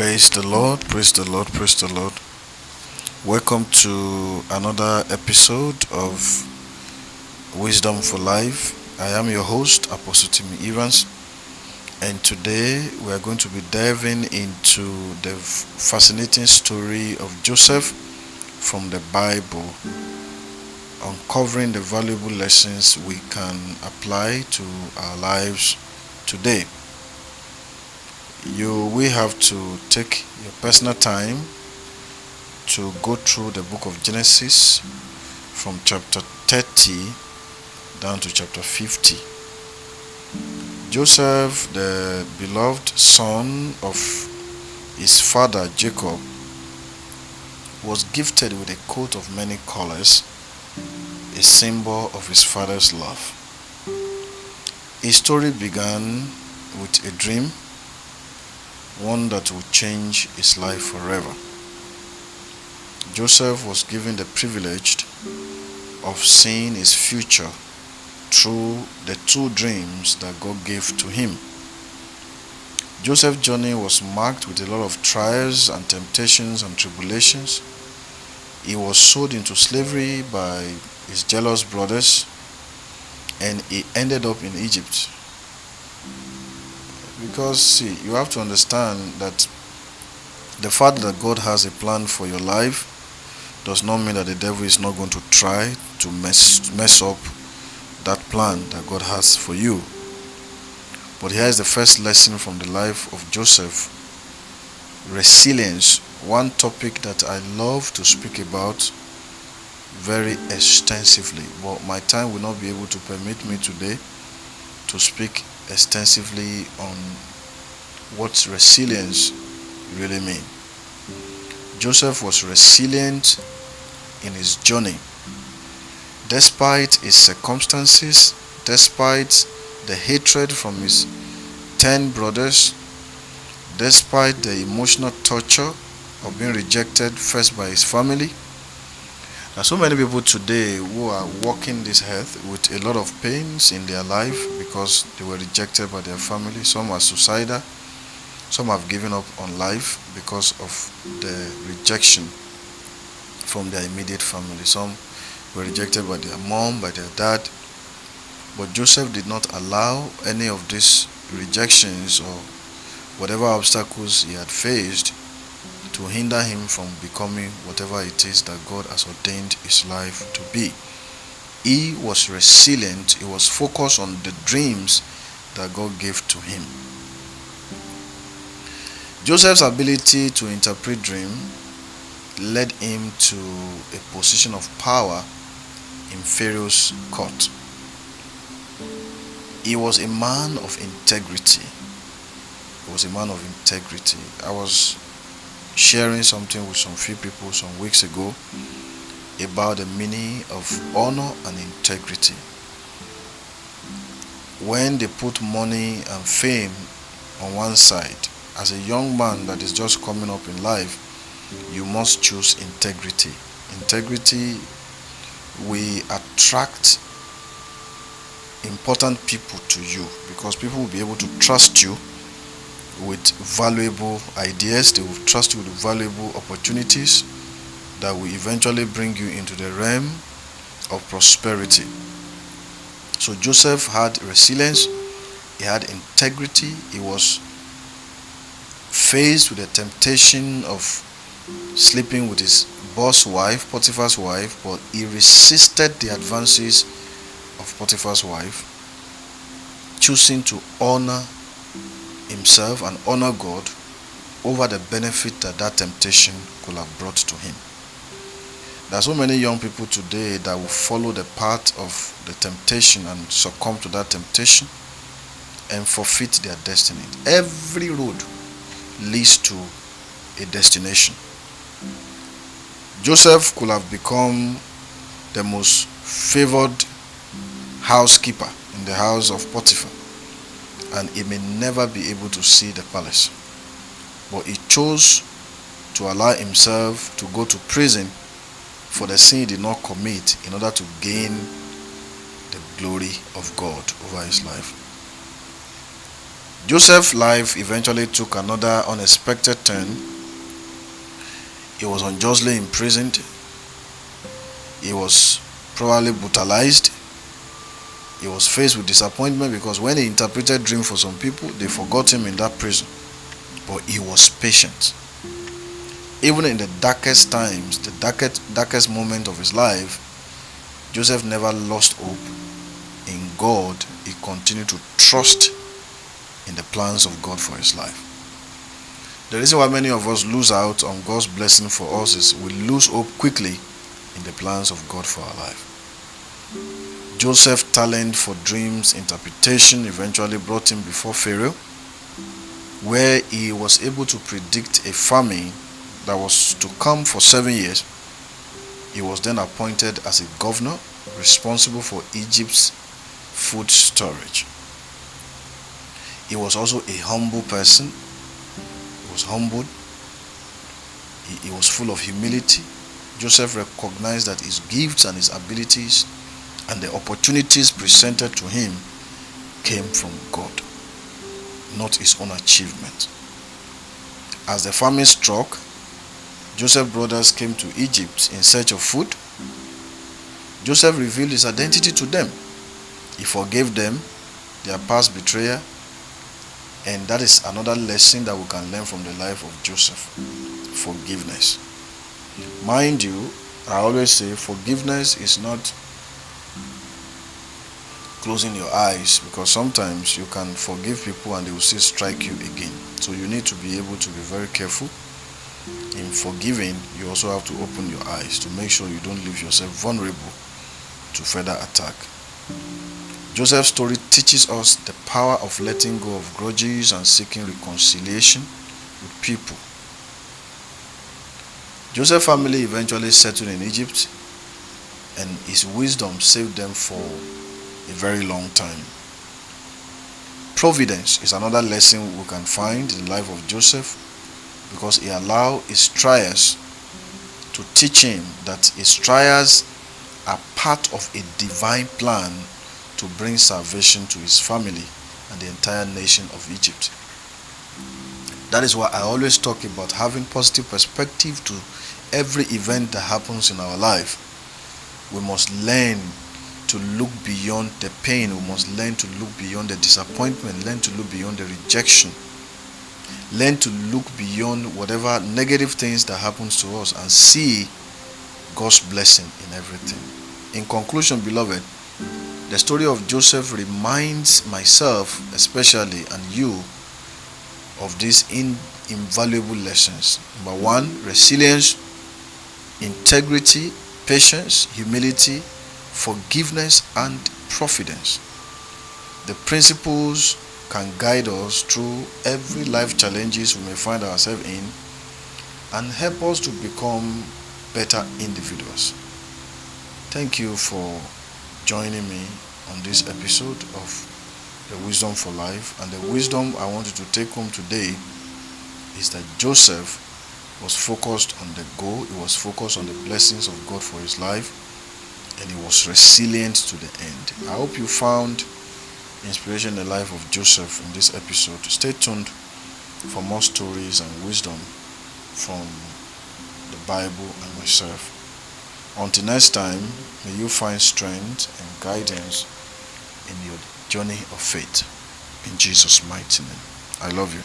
Praise the Lord, praise the Lord, praise the Lord. Welcome to another episode of Wisdom for Life. I am your host, Apostle Timmy Evans, and today we are going to be diving into the fascinating story of Joseph from the Bible, uncovering the valuable lessons we can apply to our lives today. You will have to take your personal time to go through the book of Genesis from chapter 30 down to chapter 50. Joseph, the beloved son of his father Jacob, was gifted with a coat of many colors, a symbol of his father's love. His story began with a dream, one that would change his life forever. Joseph was given the privilege of seeing his future through the two dreams that God gave to him. Joseph's journey was marked with a lot of trials and temptations and tribulations. He was sold into slavery by his jealous brothers, and he ended up in Egypt. Because, see, you have to understand that the fact that God has a plan for your life does not mean that the devil is not going to try to mess up that plan that God has for you. But here is the first lesson from the life of Joseph: resilience. One topic that I love to speak about very extensively, but my time will not be able to permit me today to speak extensively on what resilience really means. Joseph was resilient in his journey. Despite his circumstances, despite the hatred from his 10 brothers, despite the emotional torture of being rejected first by his family. There are so many people today who are walking this earth with a lot of pains in their life because they were rejected by their family. Some are suicidal. Some have given up on life because of the rejection from their immediate family. Some were rejected by their mom, by their dad. But Joseph did not allow any of these rejections or whatever obstacles he had faced to hinder him from becoming whatever it is that God has ordained his life to be. He was resilient. He was focused on the dreams that God gave to him. Joseph's ability to interpret dreams led him to a position of power in Pharaoh's court. He was a man of integrity. I was sharing something with some few people some weeks ago about the meaning of honor and integrity. When they put money and fame on one side, as a young man that is just coming up in life, you must choose integrity. Integrity will attract important people to you because people will be able to trust you with valuable ideas. They will trust you with valuable opportunities that will eventually bring you into the realm of prosperity. So Joseph had resilience, he had integrity, he was faced with the temptation of sleeping with his boss wife, Potiphar's wife, but he resisted the advances of Potiphar's wife, choosing to honor himself and honor God over the benefit that temptation could have brought to him. There are so many young people today that will follow the path of the temptation and succumb to that temptation and forfeit their destiny. Every road leads to a destination. Joseph could have become the most favored housekeeper in the house of Potiphar, and he may never be able to see the palace. But he chose to allow himself to go to prison for the sin he did not commit in order to gain the glory of God over his life. Joseph's life eventually took another unexpected turn. He was unjustly imprisoned. He was probably brutalized. He was faced with disappointment because when he interpreted dreams for some people, they forgot him in that prison. But he was patient. Even in the darkest times, the darkest moment of his life, Joseph never lost hope in God. He continued to trust in the plans of God for his life. The reason why many of us lose out on God's blessing for us is we lose hope quickly in the plans of God for our life. Joseph's talent for dreams interpretation eventually brought him before Pharaoh, where he was able to predict a famine that was to come for 7 years. He was then appointed as a governor responsible for Egypt's food storage. He was also a humble person. He was humbled. He was full of humility. Joseph recognized that his gifts and his abilities and the opportunities presented to him came from God, not his own achievement. As the famine struck, Joseph's brothers came to Egypt in search of food. Joseph revealed his identity to them. He forgave them their past betrayal, and that is another lesson that we can learn from the life of Joseph. Forgiveness. Mind you, I always say forgiveness is not closing your eyes, because sometimes you can forgive people and they will still strike you again. So you need to be able to be very careful. In forgiving, you also have to open your eyes to make sure you don't leave yourself vulnerable to further attack. Joseph's story teaches us the power of letting go of grudges and seeking reconciliation with people. Joseph's family eventually settled in Egypt, and his wisdom saved them for a very long time. Providence is another lesson we can find in the life of Joseph, because he allowed his trials to teach him that his trials are part of a divine plan to bring salvation to his family and the entire nation of Egypt. That is why I always talk about having positive perspective to every event that happens in our life. We must learn to look beyond the pain. We must learn to look beyond the disappointment. Learn to look beyond the rejection. Learn to look beyond whatever negative things that happens to us and see God's blessing in everything. In conclusion, beloved, the story of Joseph reminds myself, especially, and you, of these invaluable lessons. Number one, resilience, integrity, patience, humility, forgiveness, and providence. The principles can guide us through every life challenges we may find ourselves in and help us to become better individuals. Thank you for joining me on this episode of The Wisdom for Life. And the wisdom I want you to take home today is that Joseph was focused on the goal. He was focused on the blessings of God for his life, and he was resilient to the end. I hope you found inspiration in the life of Joseph in this episode. Stay tuned for more stories and wisdom from the Bible and myself. Until next time, may you find strength and guidance in your journey of faith. In Jesus' mighty name. I love you.